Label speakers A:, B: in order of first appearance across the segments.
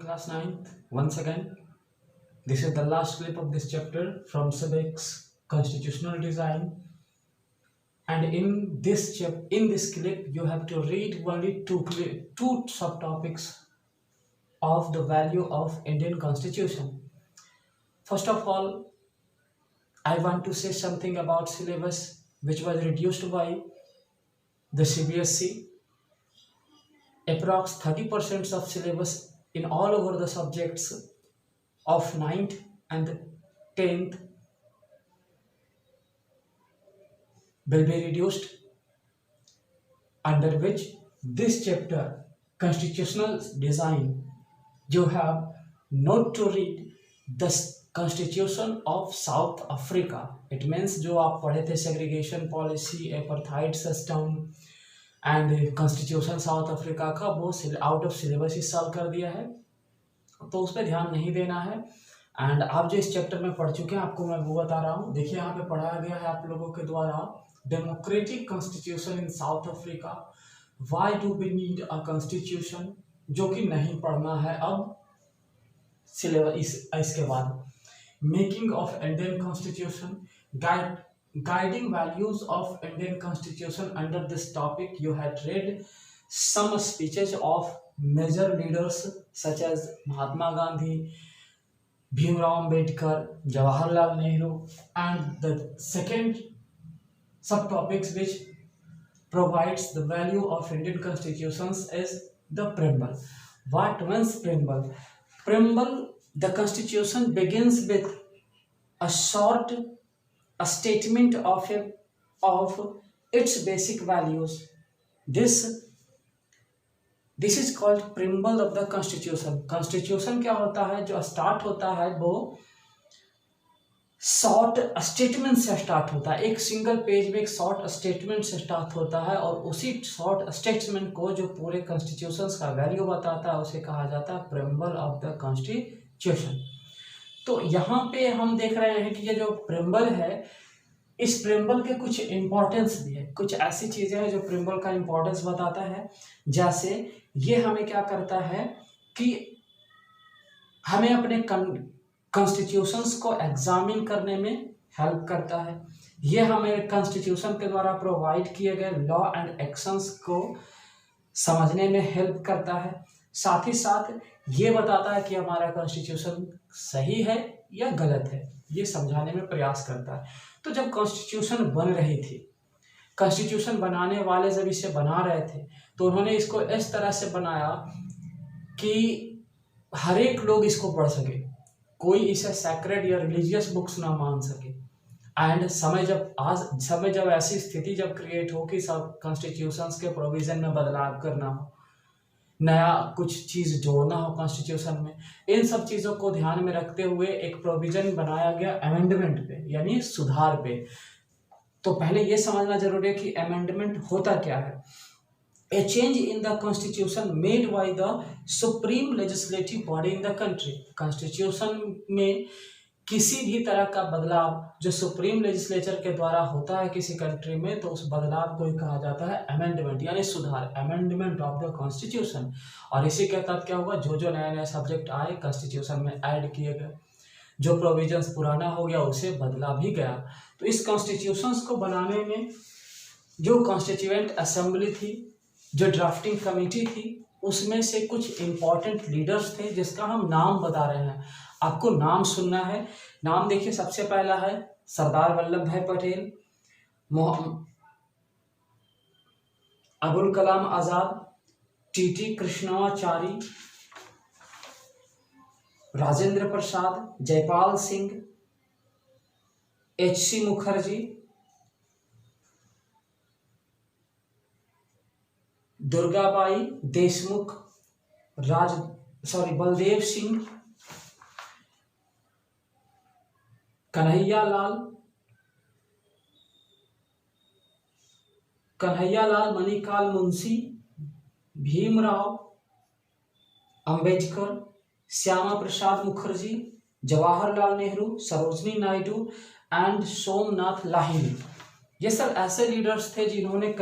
A: class 9th. Once again, this is the last clip of this chapter from civics constitutional design. And in this clip, you have to read only two subtopics of the value of Indian Constitution. First of all, I want to say something about syllabus which was reduced by the CBSE. Approx 30% of syllabus in all over the subjects of 9th and 10th will be reduced, under which this chapter constitutional design you have not to read the constitution of South Africa. It means जो आप पढ़े थे segregation policy, apartheid system and constitution south Africa का, वो out of syllabus इस साल कर दिया है, तो उस पर ध्यान नहीं देना है। एंड आप जो इस चैप्टर में पढ़ चुके हैं आपको मैं वो बता रहा हूँ। देखिए यहाँ पे पढ़ाया गया है आप लोगों के द्वारा democratic constitution in South Africa, why do we need a constitution, जो कि नहीं पढ़ना है अब सिलेबस इसके बाद। Making of Indian constitution, guiding values of Indian Constitution. Under this topic you had read some speeches of major leaders such as Mahatma Gandhi, Bhimrao Ambedkar, Jawaharlal Nehru, and the second subtopics which provides the value of Indian constitutions is the preamble. What means preamble? Preamble, the constitution begins with a short statement of its basic values. This is called preamble of the constitution. Constitution क्या होता है, जो start होता है वो short statement से start होता है, एक सिंगल पेज में एक शॉर्ट स्टेटमेंट से स्टार्ट होता है, और उसी शॉर्ट स्टेटमेंट को जो पूरे कॉन्स्टिट्यूशन का वैल्यू बताता है उसे कहा जाता है preamble of the constitution. तो यहाँ पे हम देख रहे हैं कि ये जो प्रेम्बल है, इस प्रेम्बल के कुछ इम्पोर्टेंस भी है, कुछ ऐसी चीजें हैं जो प्रेम्बल का इम्पोर्टेंस बताता है। जैसे ये हमें क्या करता है कि हमें अपने कॉन्स्टिट्यूशंस को एग्जामिन करने में हेल्प करता है। ये हमें कॉन्स्टिट्यूशन के द्वारा प्रोवाइड किए गए लॉ एंड एक्शंस को समझने में हेल्प करता है। साथ ही साथ ये बताता है कि हमारा कॉन्स्टिट्यूशन सही है या गलत है, ये समझाने में प्रयास करता है। तो जब कॉन्स्टिट्यूशन बन रही थी, कॉन्स्टिट्यूशन बनाने वाले जब इसे बना रहे थे तो उन्होंने इसको इस तरह से बनाया कि हर एक लोग इसको पढ़ सके, कोई इसे सैक्रेड या रिलीजियस बुक्स ना मान सके। एंड समय जब ऐसी स्थिति जब क्रिएट हो कि सब कॉन्स्टिट्यूशंस के प्रोविजन में बदलाव करना हो, नया कुछ चीज जोड़ना हो कॉन्स्टिट्यूशन में, इन सब चीजों को ध्यान में रखते हुए एक प्रोविजन बनाया गया अमेंडमेंट पे, यानी सुधार पे। तो पहले ये समझना जरूरी है कि अमेंडमेंट होता क्या है। ए change in the constitution made by the supreme legislative body in the country. Constitution में किसी भी तरह का बदलाव जो सुप्रीम लेजिस्लेचर के द्वारा होता है किसी कंट्री में, तो उस बदलाव को ही कहा जाता है अमेंडमेंट, यानी सुधार, अमेंडमेंट ऑफ द कॉन्स्टिट्यूशन। और इसी के तहत क्या हुआ, जो नए नए सब्जेक्ट आए कॉन्स्टिट्यूशन में ऐड किए गए, जो प्रोविजंस पुराना हो गया उसे बदला भी गया। तो इस कॉन्स्टिट्यूशंस को बनाने में जो कॉन्स्टिट्यूएंट असेंबली थी, जो ड्राफ्टिंग कमेटी थी, उसमें से कुछ इंपॉर्टेंट लीडर्स थे जिसका हम नाम बता रहे हैं। आपको नाम सुनना है। नाम देखिए, सबसे पहला है Sardar Vallabh bhai Patel, Abul Kalam Azad, TT Krishnachari, Rajendra Prasad, Jaipal Singh, HC Mukherjee, Durgabai Deshmukh, Baldev Singh, Kanhaiyalal Maniklal Munshi, Bhimrao Ambedkar, Shyama Prasad Mukherjee, Jawaharlal Nehru, Sarojini Naidu and Somnath Lahiri. ये सब ऐसे लीडर्स थे जिन्होंने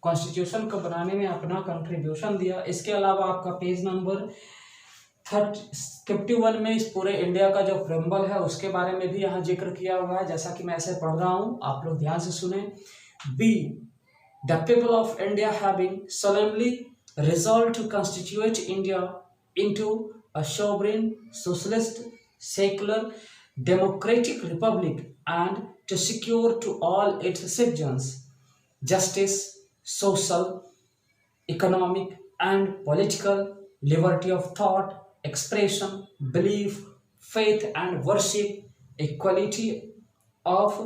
A: कॉन्स्टिट्यूशन को बनाने में अपना कंट्रीब्यूशन दिया। इसके अलावा आपका पेज नंबर 51 में इस पूरे इंडिया का जो प्रेम्बल है उसके बारे में भी यहाँ जिक्र किया हुआ है, जैसा कि मैं ऐसे पढ़ रहा हूँ, आप लोग ध्यान से सुने। We, the people of India having solemnly resolved to constitute India into a sovereign, socialist, secular, democratic republic and to secure to all its citizens justice, social, economic and political liberty of thought, expression, belief, faith and worship, equality of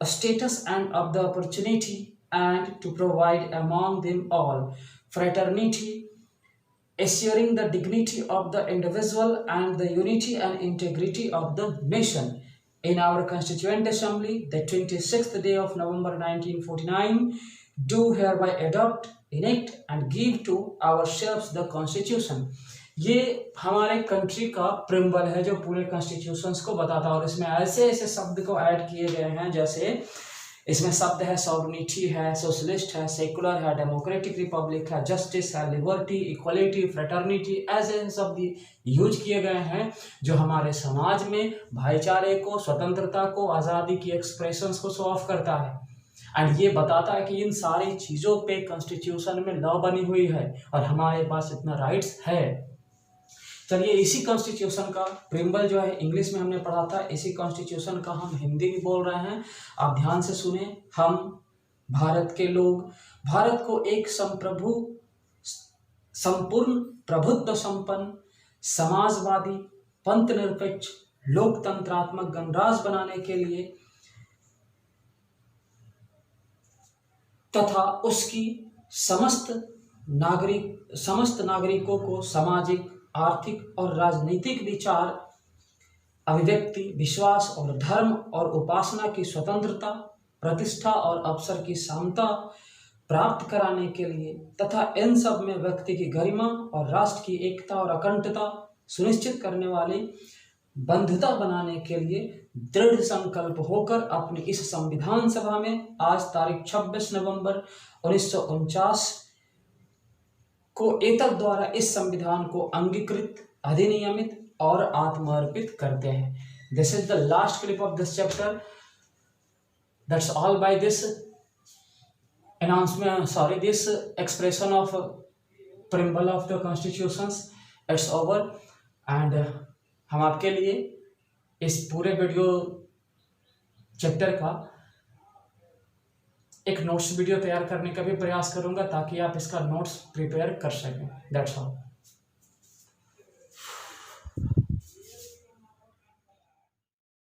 A: status and of the opportunity, and to provide among them all fraternity, assuring the dignity of the individual and the unity and integrity of the nation. In our Constituent Assembly, the 26th day of November 1949, do hereby adopt, enact and give to ourselves the Constitution. ये हमारे country का preamble है जो पूरे constitutions को बताता है, और इसमें ऐसे ऐसे शब्द को ऐड किए गए हैं, जैसे इसमें शब्द है सॉवरेनिटी है, सोशलिस्ट है, सेकुलर है, डेमोक्रेटिक रिपब्लिक है, जस्टिस है, लिबर्टी, इक्वलिटी, फ्रेटर्निटी, ऐसे शब्द यूज किए गए हैं जो हमारे समाज में भाईचारे को, स्वतंत्रता को, आज़ादी की एक्सप्रेशंस को शो ऑफ करता है। एंड ये बताता है कि इन सारी चीज़ों पे कॉन्स्टिट्यूशन में लॉ बनी हुई है और हमारे पास इतना राइट्स है। चलिए, इसी कॉन्स्टिट्यूशन का प्रिम्बल जो है इंग्लिश में हमने पढ़ा था, इसी कॉन्स्टिट्यूशन का हम हिंदी में बोल रहे हैं। आप ध्यान से सुने। हम भारत के लोग भारत को एक संपूर्ण प्रभुत्व संपन्न, समाजवादी, पंथ निरपेक्ष, लोकतंत्रात्मक गणराज्य बनाने के लिए तथा उसकी समस्त नागरिकों को सामाजिक, आर्थिक और राजनीतिक विचार, अभिव्यक्ति, विश्वास और धर्म और उपासना की स्वतंत्रता, प्रतिष्ठा और अवसर की समता प्राप्त कराने के लिए तथा इन सब में व्यक्ति की गरिमा और राष्ट्र की एकता और अखंडता सुनिश्चित करने वाली बंधुता बनाने के लिए दृढ़ संकल्प होकर अपनी इस संविधान सभा में आज तारीख 26 नवंबर 1949 को एतद द्वारा इस संविधान को अंगीकृत, अधिनियमित और आत्मर्पित करते हैं। This is the last clip of this chapter. That's all by this this expression of preamble of the constitutions. It's over and हम आपके लिए इस पूरे वीडियो चैप्टर का एक नोट्स वीडियो तैयार करने का भी प्रयास करूंगा ताकि आप इसका नोट्स प्रिपेयर कर सकें। That's all.